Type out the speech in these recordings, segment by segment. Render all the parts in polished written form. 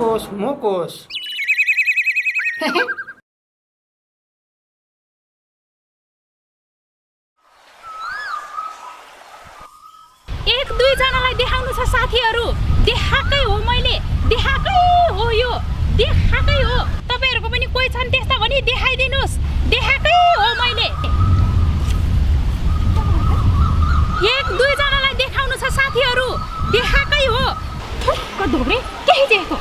मुकोस मुकोस एक दुई जनालाई देखाउनु छ साथीहरु देखाकै हो मैले देखाकै हो यो देखाकै हो तपाईहरुको पनि कोही छन् त्यस्ता भने देखाइदिनुस् देखाकै हो मैले एक दुई जनालाई देखाउनु छ साथीहरु देखाकै हो ठुक्क धोब्रे केही देखेको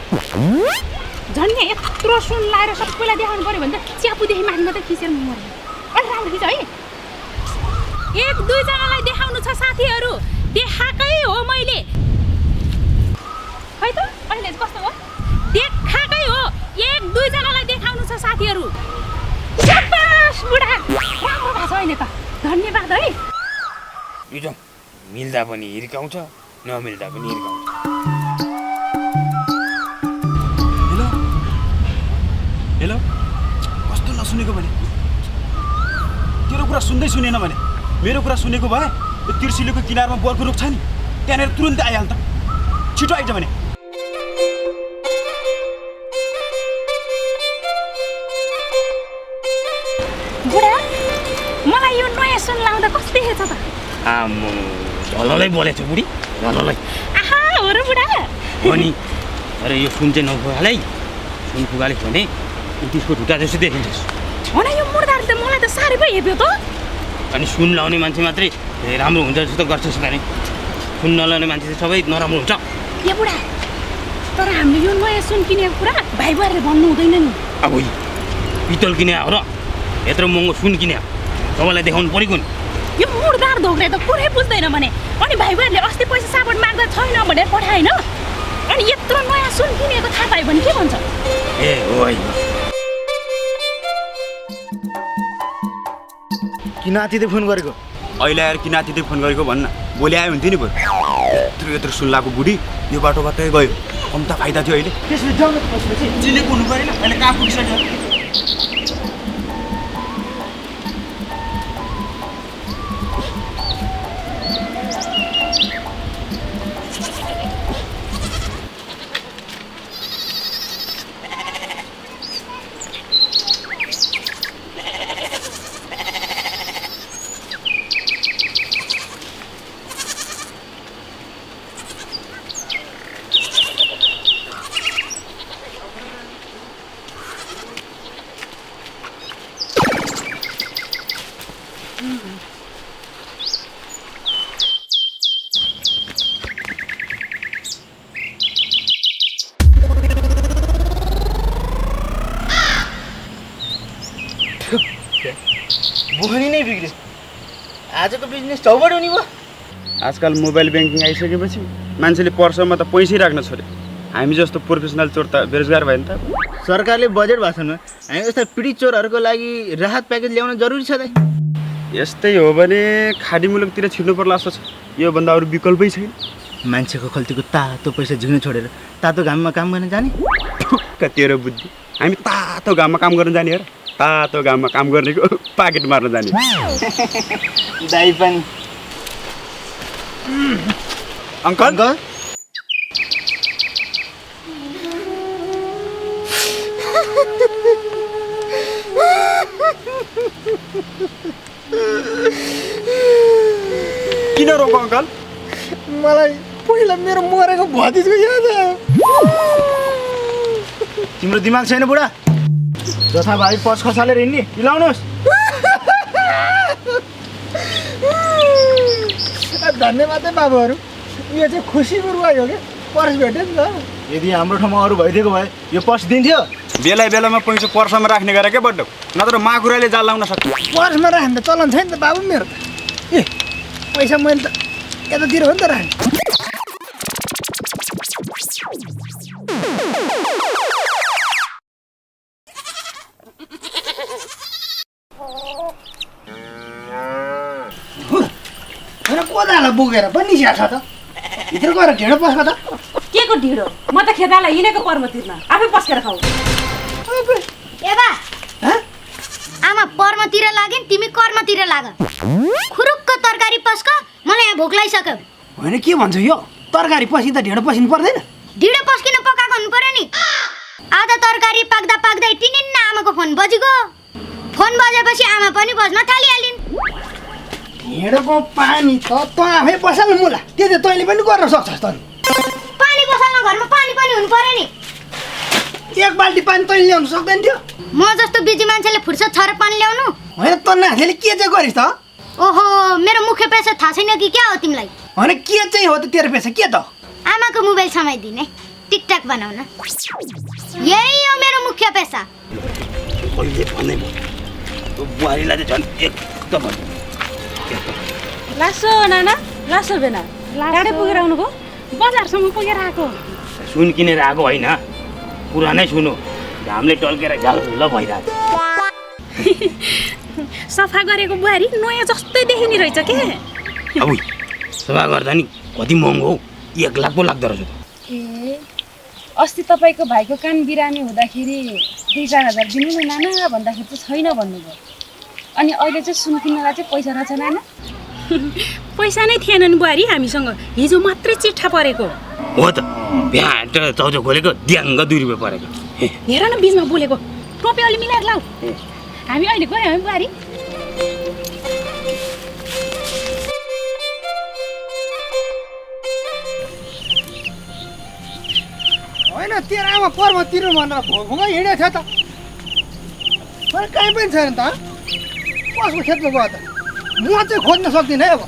झन् यत्रो सुन लाएर सबैलाई देखाउनु पर्यो भने त च्यापुदेखि माथि मात्रै खिचेर मर्यो अलि राम्रो खिच है एक दुई जनालाई देखाउनु छ साथीहरु देखाकै हो मैले है त अहिले कस्तो हो देखाकै हो एक दुई जनालाई देखाउनु छ साथीहरु शाबास बुढा राम्रो भएको छ अहिले त धन्यवाद है बिजो मिल्दा पनि हिर्काउँछ नमिल्दा पनि हिर्काउँछ हेलो हेलो कस्तो नसुनेको भने तेरो कुरा सुन्दै सुनेन भने मेरो कुरा सुनेको भए यो तिर्सिलीको किनारमा बरको रुख छ नि त्यहाँनिर तुरुन्तै आइहाल त छिटो आइज भने बुढा मलाई यो नयाँ सुन लाउँदा कस्तो देखेछ त आम्मो झललै बोलेछ बुढी झललै आहा हो र बुढा हो नि अरे यो सुन चाहिँ नफुगाले सुन फुगाले भने त्यसको ढुटा जस्तो देखिन्छस् हो न यो मुर्दाले त मलाई त साह्रै पो हेप्यो त अनि सुन लाउने मान्छे मात्रै राम्रो हुन्छ जस्तो गर्छस् भने सुन नलाउने मान्छे चाहिँ सबै नराम्रो हुन्छ ए बुढा तर हामीले यो नयाँ सुन किनेको कुरा भाइ भएर भन्नु हुँदैन नि अब पितल किने हो र यत्रो महँगो सुन किने तपाईँलाई देखाउनु परेको नि यो मुर्दार धोक्रे त कुरै बुझ्दैन भने अनि भाइ भइरले अस्ति पैसा साबुन माग्दा छैन भनेर पठाएन अनि यत्रो नयाँ सुन किनेको थाहा पायो भने के भन्छ ए हो किन आतिले फोन गरेको अहिले आएर किन आतिले फोन गरेको भन्न भोलि आयो हुन्थ्यो नि भयो यत्रो यत्रो सुन्लाको बुढी यो बाटोबाटै गयो कम्ता फाइदा थियो अहिले त्यसले जाउँ न त्यसपछि चिनेको हुनु परेन अहिले कहाँ पुगिसक्यो बोहनी नै बिग्रियो आजको बिजनेस चौबड हुने भयो आजकल मोबाइल ब्याङ्किङ आइसकेपछि मान्छेले पर्समा त पैसै राख्न छोड्यो हामी जस्तो प्रोफेसनल चोर त बेरोजगार भयो नि त सरकारले बजेट भाषणमा हामी जस्ता पीडित चोरहरूको लागि राहत प्याकेज ल्याउन जरुरी छ त यस्तै हो भने खाडी मुलुकतिर छिर्नु पर्ला जस्तो छ योभन्दा अरू विकल्पै छैन मान्छेको खल्तीको तातो पैसा झिक्न छोडेर तातो घाममा काम गर्न जाने तेरो बुद्धि हामी तातो घाममा काम गर्न जाने हो र तातो घाममा काम गर्नेको पाकेट मार्न जाने दाइ पनि अङ्कल किन रोको अङ्कल मलाई पहिला मेरो मरेको भतिजको याद आयो तिम्रो दिमाग छैन बुढा जथा भाइ पस खसालेर हिँड्ने हिलाउनुहोस् धन्यवाद है बाबुहरू यो चाहिँ खुसीको रुवाई हो कि पर्स भेट्यो नि त यदि हाम्रो ठाउँमा अरू भइदिएको भए यो पर्स दिन्थ्यो बेला बेलामा पैसा पर्समा राख्ने गरेर के बड्डो नत्र माकुराले जाल लाउन सक्छ पर्समा राख्ने त चलन छैन त बाबु मेरो त ए पैसा मैले त यतातिर हो नि त राख्ने कोदाला बोकेर पनि निस्या छ त भित्र गएर ढिँडो पस्क त के को ढिँडो म त खेतालाई हिँडेको पर्म तिर्न आफै पस्केर खाऊ ए बा आमा पर्मतिर लाग्यो तिमी कर्मतिर लाग खुरुक्क तरकारी पस्क मलाई यहाँ भोक लागिसक्यो होइन के भन्छ यो तरकारी पसिँदा ढिँडो पसिनु पर्दैन ढिँडो पस्किन पकाएको हुनु पर्यो नि आधा तरकारी पाक्दा पाक्दै टिनिन्न आमाको फोन बजेको। फोन बजेपछि आमा पनि बज्न थालिहालिन्। ढेँडोको पानी त आफै पसल मुला त्यो चाहिँ तैँले पनि गर्न सक्छस् त। पानी पसल्न घरमा पानी पनि हुनु पर्यो नि। एक बाल्टी पानी तैँले ल्याउनु सक्दैन थियो? म जस्तो बिजी मान्छेले फुर्सद छ र पानी ल्याउनु? होइन त नाथेले के चाहिँ गरिस् त? ओहो, मेरो मुख्य पेसा थाहा छैन कि क्या हो तिमीलाई? होइन के चाहिँ हो त तेरो पेसा के त? आमाको मोबाइल समाइदिने, टिकटक बनाउन। यही हो मेरो मुख्य पेसा। कहिले भन्दै म त्यो बुहारीलाई चाहिँ झन् एकदम लासो नाना, लासो बेना। टाढै पुगेर आउनुभयो? बजारसम्म पुगेर आएको। सुन किनेर आएको होइन, पुरानै सुन हो। घामले टल्केर झल्ल भइरहेको सफा गरेको बुहारी नयाँ जस्तै देखिने रहेछ के? अब सफा गर्दा नि कति महँगो हौ, 1 लाख पो लाग्दो रहेछ। ए, अस्ति तपाईँको भाइको कान बिरामी हुँदाखेरि 2-4 हजार दिनु न नाना भन्दाखेरि चाहिँ छैन भन्नुभयो। अनि अहिले चाहिँ सुन किन्नलाई चाहिँ पैसा रहेछ नाना? पैसा नै थिएन नि बुहारी हामीसँग, हिजो मात्रै चिट्ठा परेको हो त, भ्याट चौचो खोलेको द्याङ्ग 2 रुपियाँ परेको। हेर न बिचमा बोलेको, टोपी अलि मिलाएर लाऊ। हामी अहिले गयौँ है बुहारी। होइन तेरो आमा पर्व तिर्नु भनेर भोगमा हिँडेको थियो त। तर कहीँ पनि छैन त। कसको खेतमा गयो त? म चाहिँ खोज्न सक्दिनँ है अब।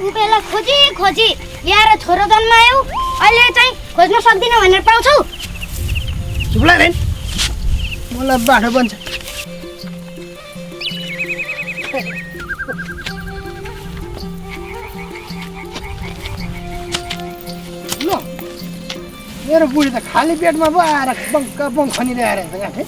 उपेला खोजी खोजी ल्याएर छोरो जन्मायौ, अहिले चाहिँ खोज्न सक्दिनँ भनेर पाउँछौ? चुप्लाई रेन, मलाई बाटो बन्छ। ल मेरो बुढी त खाली पेटमा पो आएर बङ्क बङ्क खनिँदै आएर गाँठे।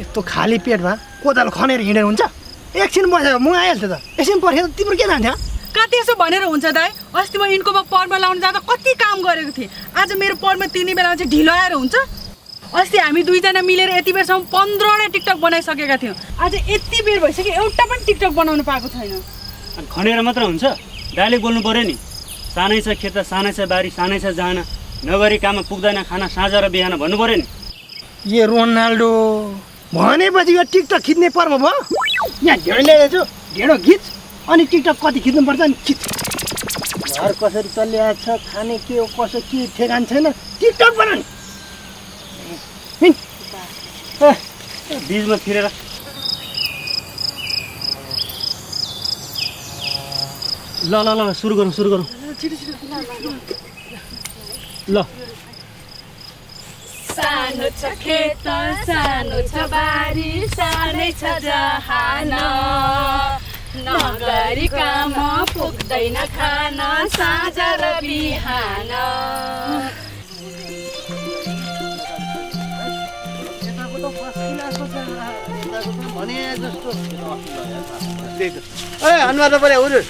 यस्तो खाली पेटमा कोदालो खनेर हिँडेर हुन्छ? एकछिन बसेको म आइहाल्थ्यो त। एकछिन पर्खेर तिम्रो के जान्थ्यो? कति यसो भनेर हुन्छ दाइ? अस्ति म यिनकोमा पर्व लाउन जाँदा कति काम गरेको थिएँ। आज मेरो पर्व तिनी बेलामा चाहिँ ढिलो आएर हुन्छ? अस्ति हामी 2 जना मिलेर यति बेरसम्म 15वटा टिकटक बनाइसकेका थियौँ। आज यति बेर भइसक्यो एउटा पनि टिकटक बनाउनु पाएको छैन। खनेर मात्र हुन्छ, दाइले बोल्नु पर्यो नि। सानै छ खेत, सानै छ बारी, सानै छ जाना, नगरी काममा पुग्दैन खाना साँझ र बिहान भन्नु पर्यो नि। ए रोनाल्डो भनेपछि यो टिकटक खिच्ने पर्व भयो? यहाँ ढेँडो ल्याइदिएछु, ढेँडो खिच अनि टिकटक कति खिच्नुपर्छ नि खिच। घर कसरी चलिरहेको छ, खाने के हो कसो के ठेगान छैन, टिकटक बनाउने। बिचमा फिरेर ल ल ल सुरु गरौँ ल। सानो छ खेत, सानो छ बारी, सानै छ जहान, नगरी काम पुग्दैन खान साँझ र बिहान। अनुहार पऱ्यो हजुर,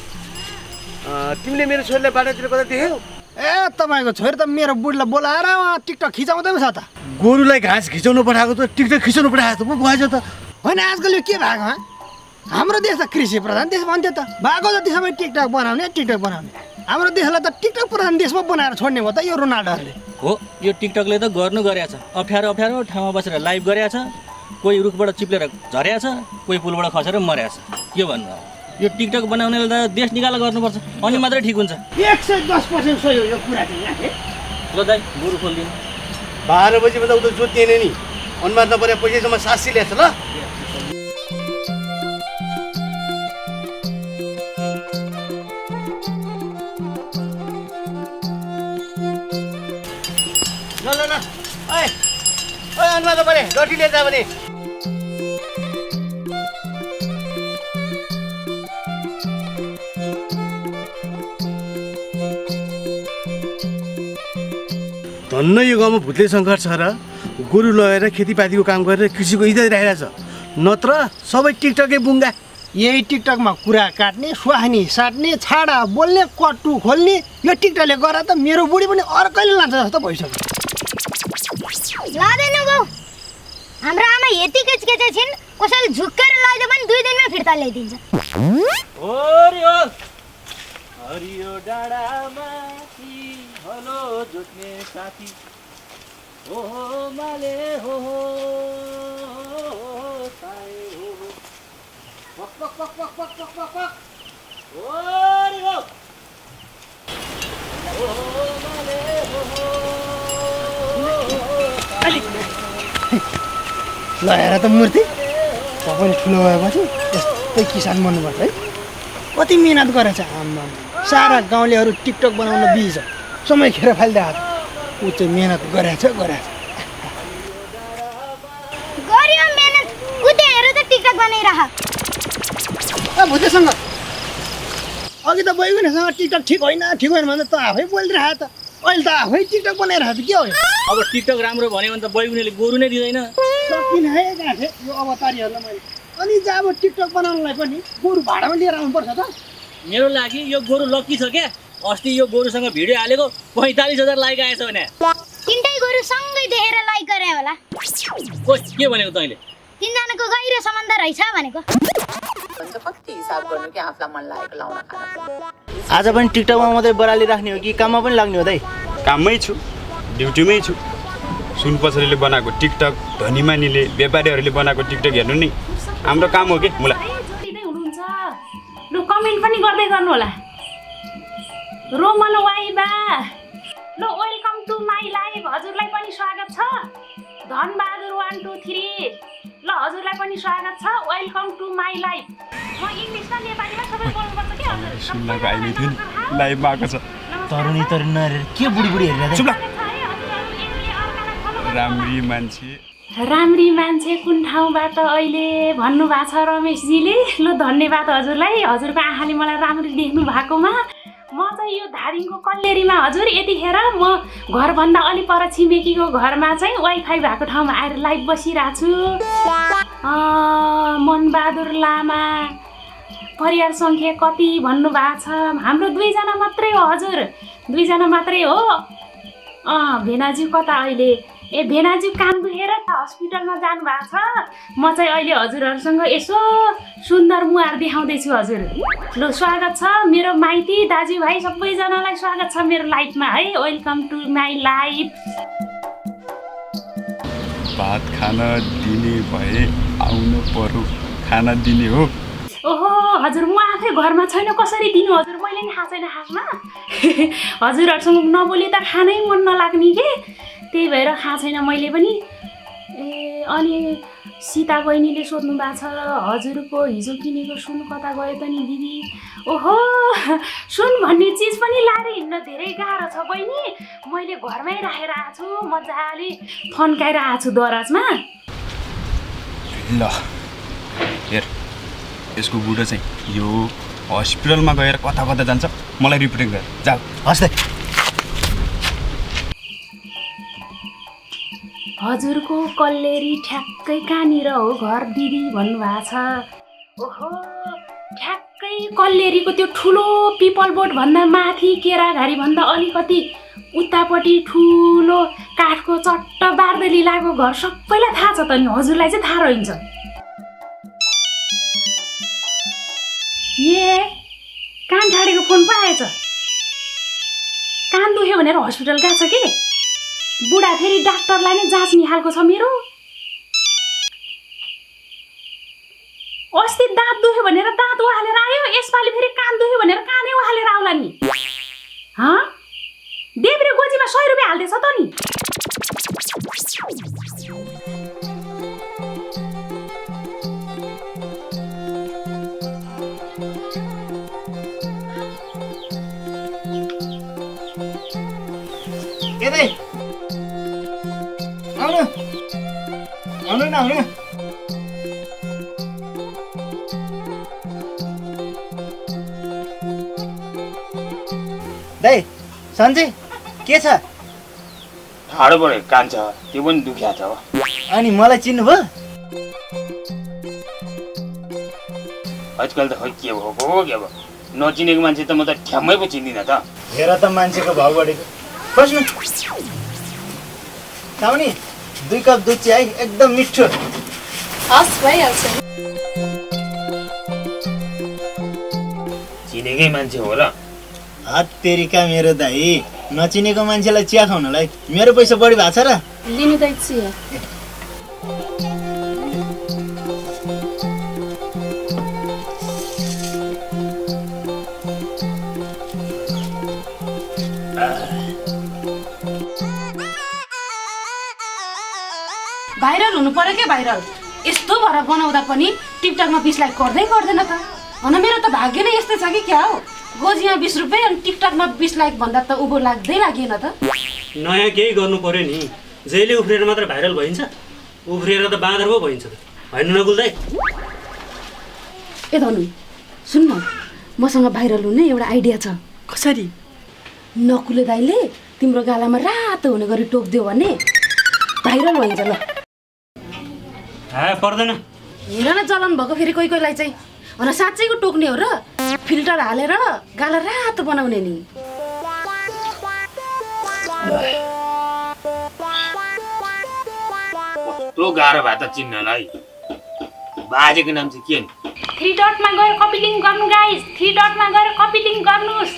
तिमीले मेरो छोरीलाई बाटोतिर कता देख्यौ? ए तपाईँको छोरी त मेरो बुढीलाई बोलाएर टिकटक खिचाउँदै छ त। गोरुलाई घाँस खिचाउनु पठाएको त टिकटक खिचाउनु पठाएको त पो भएछ त। होइन आजकल यो के भएको? हाम्रो देश त कृषि प्रधान देश भन्थ्यो त। भएको जति सबै टिकटक बनाउने टिकटक बनाउने। हाम्रो देशलाई त टिकटक प्रधान देशमा बनाएर छोड्ने भयो त यो रोनाल्डोहरूले। हो, यो टिकटकले त गर्नु गरेछ। अप्ठ्यारो ठाउँमा बसेर लाइभ गरेछ। कोही रुखबाट चिप्लेर झरेछ, कोही पुलबाट खसेर मरेछ। के भन्नु अब? यो टिकटक बनाउनेले त देश निकाला गर्नुपर्छ, अनि मात्रै ठिक हुन्छ। 110% सही हो यो कुरा चाहिँ। ल दाइ गोरु खोलिदिनु। 12 बजीभन्दा उता जोतिएन नि, अनुहार नपरे पैसासम्म 700 ल्याएछ ल। ल ओए अनुहार नपरे डटी लिएर जा भने। धन्न यो गाउँमा भुत्ले सङ्कट छ र गोरु लगाएर खेतीपातीको काम गरेर कृषिको इज्जत राखिरहेछ, नत्र सबै टिकटकै बुङ्गा। यही टिकटकमा कुरा काट्ने, सुहानी साट्ने, छाडा बोल्ने, कट्टु खोल्ने यो टिकटकले गर्दा त मेरो बुढी पनि अर्कैले लान्छ जस्तो भइसक्यो। लाँदैन बाउ, हाम्रो आमा यति केचकेचे छिन्, कसैले झुक्केर लैदियो भने 2 दिनमा फिर्ता ल्याइदिन्छ। हरियो डाँडामाथि हलो जोत्ने साथी, माले हो साए हो पक पक पक पक पक पक पक पक ओरे हो माले हो ल हेर त मूर्ति तपाईँ ठुलो भएपछि यस्तै किसान बन्नुपर्छ है कति मिहिनेत गरेछ आम्मा सारा गाउँलेहरू टिकटक बनाउन बिज समय खेर फालिदिएको ऊ चाहिँ मिहिनेत गरेछ गरियो मेहनत उते हेर त टिकटक बनाइरह भुतेसँग अघि त बैगुनेसँग टिकटक ठिक होइन भन्दा त आफै बोलिरहेको त अहिले त आफै टिकटक बनाइरहेको छ के हो अब टिकटक राम्रो भन्यो भने त बैगुनेले गोरु नै दिँदैन। सकिन है गाँठे यो अवतारीहरूलाई मैले अनि जब टिकटक बनाउनलाई पनि गोरु भाडामा लिएर आउनुपर्छ त मेरो लागि यो गोरु लक्की छ क्या। अस्ति यो गोरुसँग भिडियो हालेको 45,000 लाइक आएछ भने तिनटै गोरु सँगै देखेर लाइक गरे होला। के भनेको तैँले? तिनजनाको गहिरो सम्बन्ध रहेछ भनेको। कति हिसाब गर्नु कि आफूलाई मन लागेको लाउन खान। आज पनि टिकटकमा मात्रै बराली राख्ने हो कि काममा पनि लाग्ने हो दाइ? काममै छु, ड्युटीमै छु। सुन पसलेले बनाएको टिकटक, धनी मानीले व्यापारीहरूले बनाएको टिकटक हेर्नु नि हाम्रो काम हो के मुला। जोडिँदै हुनुहुन्छ लु कमेन्ट पनि गर्दै गर्नु होला। रोमन वाइबा ल वेलकम टु माई लाइफ हजुरलाई पनि स्वागत छ। धनबहादुर 1 2 3 ल हजुरलाई पनि स्वागत छ। Welcome to my life. म इङ्ग्लिसमा नेपालीमा सबै बोल्नुपर्छ के हजुर? सुन्नको आइले थियो नि लाइभमा आएको छ। तरुणी नहेरेर के बुढी हेरेर चुप राम्री मान्छे कुन ठाउँबाट अहिले भन्नुभएको छ रमेशजीले। ल धन्यवाद हजुरलाई, हजुरको आँखाले मलाई राम्ररी देख्नु भएकोमा। म चाहिँ यो धादिङको कल्लेरीमा हजुर यतिखेर म घरभन्दा अलि पर छिमेकीको घरमा चाहिँ वाइफाई भएको ठाउँमा आएर लाइभ बसिरहेको छु। मनबहादुर लामा परिवार सङ्ख्या कति भन्नुभएको छ? हाम्रो 2 जना मात्रै हो हजुर, 2 जना मात्रै हो। भेनाज्यू कता अहिले? ए भेनाज्यू कान दुखेर हस्पिटलमा जानुभएको छ। म चाहिँ अहिले हजुरहरूसँग यसो सुन्दर मुहार देखाउँदैछु हजुर। ल स्वागत छ मेरो माइती दाजुभाइ सबैजनालाई स्वागत छ मेरो लाइफमा है। Welcome to my life. भात खाना दिने भए आउनु पर्यो, खाना दिने हो। ओहो हजुर म आफै घरमा छैन कसरी दिनु हजुर? मैले नि खाएको छैन खासमा। हजुरहरूसँग नबोली त खानै मन नलाग्ने के, त्यही भएर खाएको छैन मैले पनि। ए अनि सीता बहिनीले सोध्नु भएको छ हजुरको हिजो किनेको सुन कता गयो त नि दिदी? ओहो सुन भन्ने चिज पनि लाएर हिँड्न धेरै गाह्रो छ बहिनी। मैले घरमै राखेर आएको छु, मजाले थन्काएर आएको छु दराजमा। ल हेर यसको बुढो चाहिँ यो हस्पिटलमा गएर कता कता जान्छ मलाई रिपोर्टिङ गर जाऊ। हस् दाइ। हजुरको कल्लेरी ठ्याक्कै कहाँनिर हो घर दिदी भन्नुभएको छ? ओहो ठ्याक्कै कल्लेरीको त्यो ठुलो पिपल बोट भन्दा माथि केराघारी भन्दा अलिकति उतापट्टि ठुलो काठको चट्ट बार्दली लागेको घर सबैलाई थाहा छ त नि, हजुरलाई चाहिँ थाहा रहन्छ। ए कान ठाडेको फोन पो आएछ। कान दुख्यो भनेर हस्पिटल गएको छ के? बुढा फेरि डाक्टरलाई नै जाँच्ने खालको छ मेरो। अस्ति दाँत दुख्यो भनेर दाँत उहालेर आयो, यसपालि फेरि कान दुख्यो भनेर कानै उहालेर आउला नि। देब्रे गोजीमा 100 रुपियाँ हाल्दैछ त नि। आउनु दाइ सन्चै के छ? ठाडो पऱ्यो कान छ त्यो पनि दुख्या छ। अनि मलाई चिन्नुभयो? आजकल त खै के भयो नचिनेको मान्छे त म त ठ्याम्मै पो चिन्दिनँ त। हेर त मान्छेको भाउ बढेको। बस्नु साउनी 2 कप दुध चिया एकदम मिठो। हस् भइहाल्छ। चिनेकै मान्छे हो र? हत्तेरिका मेरो दाइ, नचिनेको मान्छेलाई चिया खुवाउनलाई मेरो पैसा बढी भएको छ र? लिनु दैछु भाइरल हुनु पर्यो के भाइरल यस्तो भएर बनाउँदा पनि टिकटकमा 20 लाइक गर्दैन त भन मेरो त भाग्य नै यस्तै छ कि क्या हो गोजिया 20 रुपैयाँ अनि टिकटकमा 20 लाइक भन्दा त उभो लाग्दै लागेन त नयाँ केही गर्नु पर्यो नि जहिले उफ्रिएर मात्र भाइरल भइन्छ उफ्रिएर त बाँदर पो भइन्छ त होइन नकुल दाइ ए धनु सुन्न मसँग भाइरल हुने एउटा आइडिया छ कसरी नकुले दाइले तिम्रो गालामा रातो हुने गरी टोक्दियो भने भाइरल भइन्छ ल पर्दैन हेर न चलन भएको फेरि कोहीलाई चाहिँ अनि साँच्चैको टोक्ने हो र फिल्टर हालेर गाला रातो बनाउने नि कस्तो गाह्रो भयो त चिन्नलाई बाजेको नाम चाहिँ के नि 3 डटमा गएर कपी लिङ्क गर्नु गाइस 3 डटमा गएर कपी लिङ्क गर्नुस्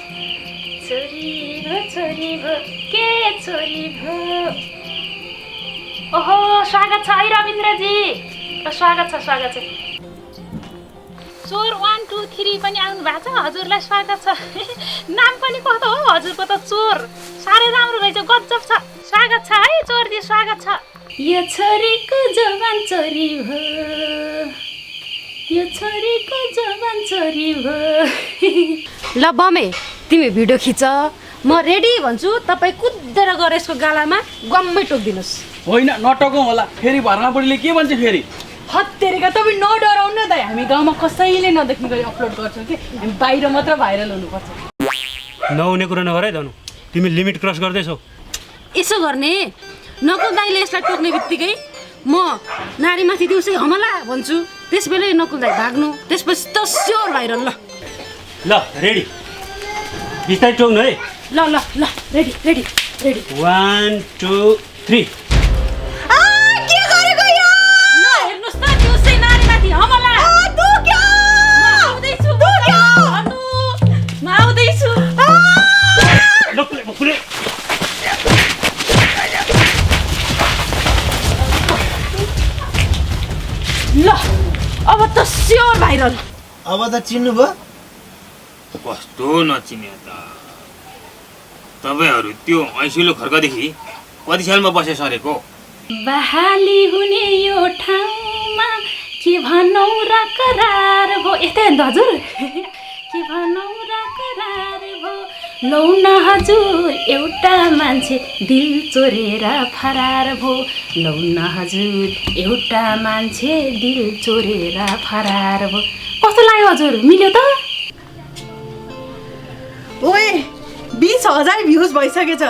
छोरी भो के छोरी भो ओहो स्वागत छ है रविन्द्रजी स्वागत छ चोर 1 2 3 पनि आउनु भएको छ हजुरलाई स्वागत छ नाम पनि कस्तो हो हजुरको त चोर साह्रै राम्रो रहेछ गजब छ स्वागत छ है चोरजी स्वागत छ यो छोरीको जवान छोरी भो यो छोरीको जवान छोरी भो ल बमे तिमी भिडियो खिच म रेडी भन्छु तपाईँ कुदेर गएर यसको गालामा गम्मै टोकिदिनुहोस् होइन नटकौँ होला फेरि भर्ना बुढीले के भन्छ फेरि हत्तेरिका तपाईँ नडराउनु न दाइ हामी गाउँमा कसैले नदेख्ने गरी अपलोड गर्छौँ कि हामी बाहिर मात्र भाइरल हुनुपर्छ नहुने कुरा नगर है धनु तिमी लिमिट क्रस गर्दैछौ यसो गर्ने नकुल दाइले यसलाई टोक्ने बित्तिकै म नारीमाथि दिउँसै हमला भन्छु त्यसबेलै नकुल दाइ भाग्नु त्यसपछि त स्योर भाइरल ल रेडी बिस्तारै टोक्नु है ल रेडी 1 2 3 ल अब त स्योर भाइरल अब त चिन्नु भयो कस्तो नचिन्यो त तपाईँहरू त्यो ऐसिलो खर्कदेखि कति सालमा बसे सरेको बहाली हुने यो ठाउँमा के भनौ र करार भो यस्तै अन्त हजुर के भनौ र करार भो लौ न हजुर एउटा मान्छे दिल चोरेर फरार भो लौ न हजुर एउटा मान्छे दिल चोरेर फरार भो कस्तो लाग्यो हजुर मिल्यो त ओए 20,000 भ्युज भइसकेछ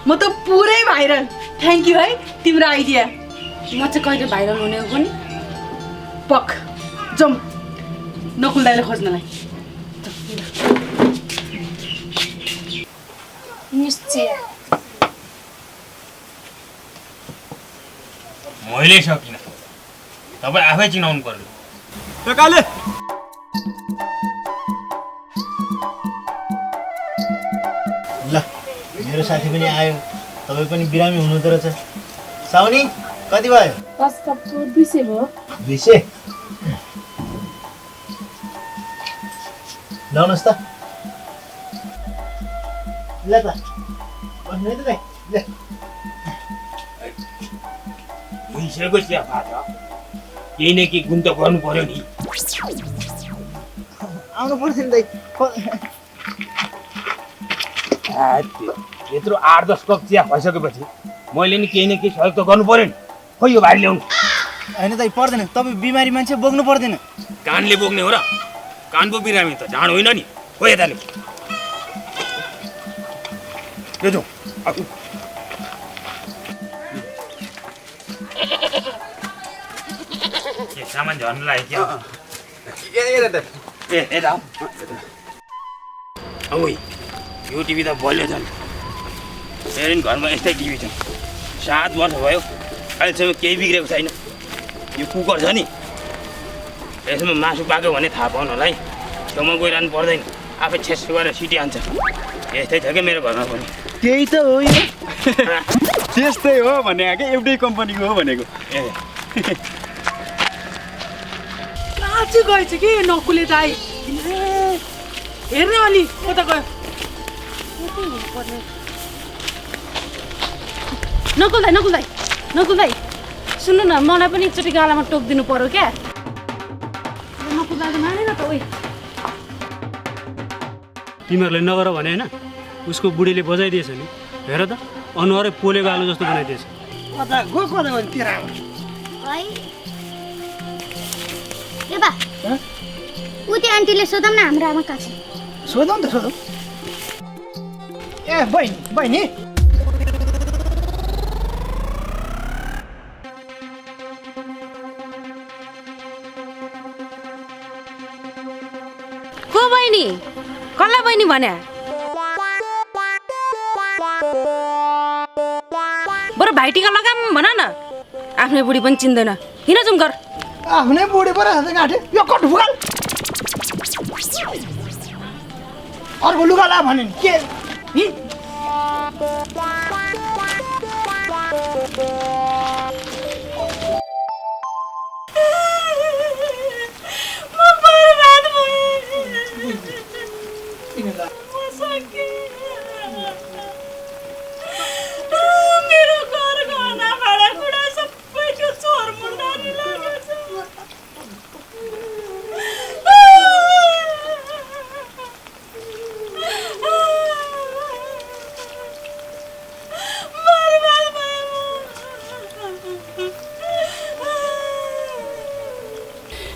म त पुरै भाइरल थ्याङ्क यू है तिम्रो आइडिया म चाहिँ कहिले भाइरल हुने हो पनि पक जम नकुल दाइले खोज्नलाई मैले सकिनँ तपाईँ आफै चिनाउनु पर्यो काले ल मेरो साथी पनि आयो तपाईँ पनि बिरामी हुनुहुँदो रहेछ साउनी कति भयो 10 कपको 200 भयो 200 ल्याउनुहोस् त ल त बस्नु है त दाइ ल भइसकेको चिया फाट केही न केही गुण त गर्नु पर्यो नि आउनु पर्दैन दाइ यत्रो 8-10 कप चिया भइसकेपछि मैले नि केही न केही सहयोग त गर्नु पर्यो नि खोइ यो भाइ ल्याउनु होइन दाइ पर्दैन तपाईँ बिमारी मान्छे बोक्नु पर्दैन कानले बोक्ने हो र कानको बिरामी त जाँड होइन नि हो यताले यो जाउँ सामान झर्नु लाग्यो क्या औ यो टिभी त बल्यो झन् मेरो नि घरमा यस्तै टिभी छ 7 वर्ष भयो अहिलेसम्म केही बिग्रेको छैन यो कुकर छ नि यसमा मासु पाक्यो भने थाहा पाउनु होला है त्योमा गइरहनु पर्दैन आफै छेस गरेर सिटी हान्छ यस्तै छ क्या मेरो घरमा पनि त्यही त हो यो त्यस्तै हो भने के एउटै कम्पनीको हो भनेको कहाँ चाहिँ गएछ कि नकुले दाइ हेर्ने अनि कता गयो नकुल दाइ सुन्नु न मलाई पनि एकचोटि गालामा टोकिदिनु पर्यो क्या नकुल दाइ मानेन त ओइ तिमीहरूले नगर भने होइन उसको बुढीले बजाइदिएछ नि हेर त अनुहारै पोलेको आलु जस्तो बनाइदिएछ कता गयो तेरो आमा है ए बा उ त्यो आन्टीले सोधौँ न हाम्रो आमा कहाँ छ सोधौँ त सोधौँ ए बहिनी को बहिनी कसलाई बहिनी भने बरु भाइटिका लगाम भन न आफ्नै बुढी पनि चिन्दैन हिँड जाउँ घर आफ्नै बुढी पो रहेछ गाँठे यो कट फुकाल अर्को लुगा ला भने नि के मेरो घर गहना भाडा कुडा सबै त्यो चोर मुन्डानी लागेछ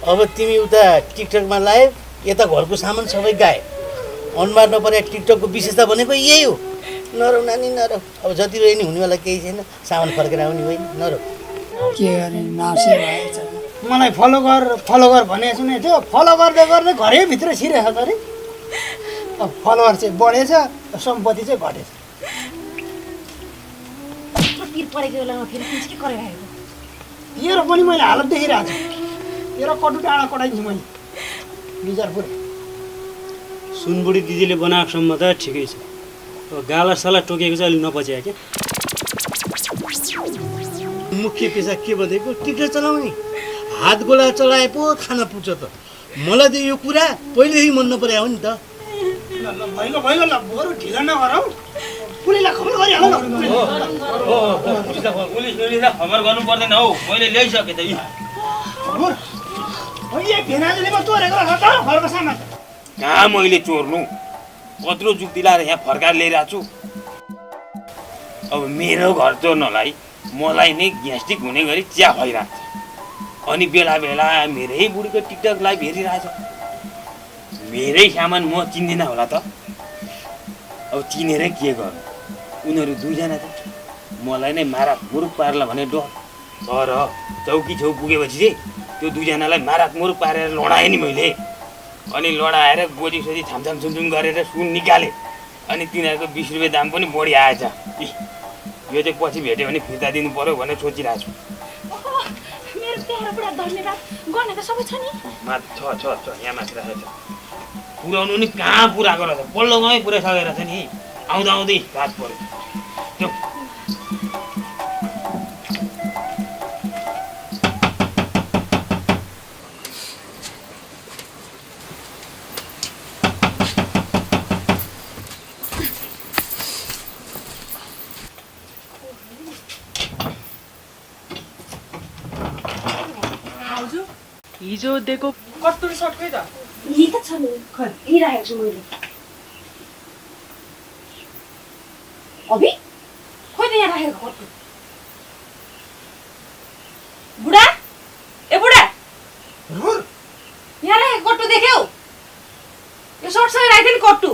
अब तिमी उता टिकटकमा लाइभ यता घरको सामान सबै गाए अनुहार नपरे टिकटकको विशेषता भनेको यही हो नरौ नानी नरौ अब जति रहे नि हुनेवाला केही छैन सामान फर्केर आउने होइन नरौ के गर्ने नार्से भएछ मलाई फलो गर भनेको सुने थियो फलो गर्दै गर्दै घरैभित्र छिरेछ त अरे अब फलोवर चाहिँ बढेछ सम्पत्ति चाहिँ घटेछ पिर परेको बेलामा फेरि के गरिरहेको तेरो पनि मैले हालत देखिरहेको छु तेरो कटु डाँडा कटाइदिन्छु मैले बिजारपुर सुनबुढी दिदीले बनाएकोसम्म त ठिकै छ गाला साला टोकेको चाहिँ अलिक नपच्या क्या मुख्य पेसा के भनेको टिकटक चलाउने हात गोला चलाए पो खाना पुग्छ त मलाई त यो कुरा पहिलेदेखि मन नपरे हो नि त भइगयो ल बरु ढिलो नगर हौ पुलिसलाई खबर गरिहाल न पुलिसले खबर गर्नु पर्दैन हौ मैले ल्याइसकेँ त खबर यो भेनाजले पो चोरेको रहेछ त घरको सामान कहाँ मैले चोर्नु कत्रो जुक्ति लाएर यहाँ फर्काएर ल्याइरहेको छु अब मेरो घर चोर्नलाई मलाई नै ग्यास्ट्रिक हुने गरी चिया खुवाइरहेको छ अनि बेला बेला मेरै बुढीको टिकटक लाइभ हेरिरहेछ मेरै सामान म चिन्दिनँ होला त अब चिनेरै के गर्नु उनीहरू दुईजना त मलाई नै माराक मुरुक पार्ला भने डर तर चौकी छेउ पुगेपछि चाहिँ त्यो दुईजनालाई माराक मुरुक पारेर लडाएँ नि मैले अनि लडाएर गोजी सोजी छामछाम छुमछुम गरेर सुन निकालेँ अनि तिनीहरूको 20 रुपियाँ दाम पनि बढी आएछ यो चाहिँ पछि भेट्यो भने फिर्ता दिनु पर्यो भनेर सोचिरहेको छु मेरो प्यारो बुढा धन्यवाद गर्ने त सबै छ नि छ यहाँ माथि राखेको छ पुऱ्याउनु नि कहाँ पुऱ्याएको रहेछ पल्लो गाउँमै पुऱ्याइसकेको रहेछ नि आउँदा आउँदै रात पऱ्यो त्यो हिजो दिएको कस्तो सक्यो त यी त छ नि खै लिइरहेको छु मैले अभि खोइ त यहाँ राखेको कट्टु बुढा ए बुढा यहाँ राखेको कट्टु देख्यौ यो सर्टसँगै राखेको नि कट्टु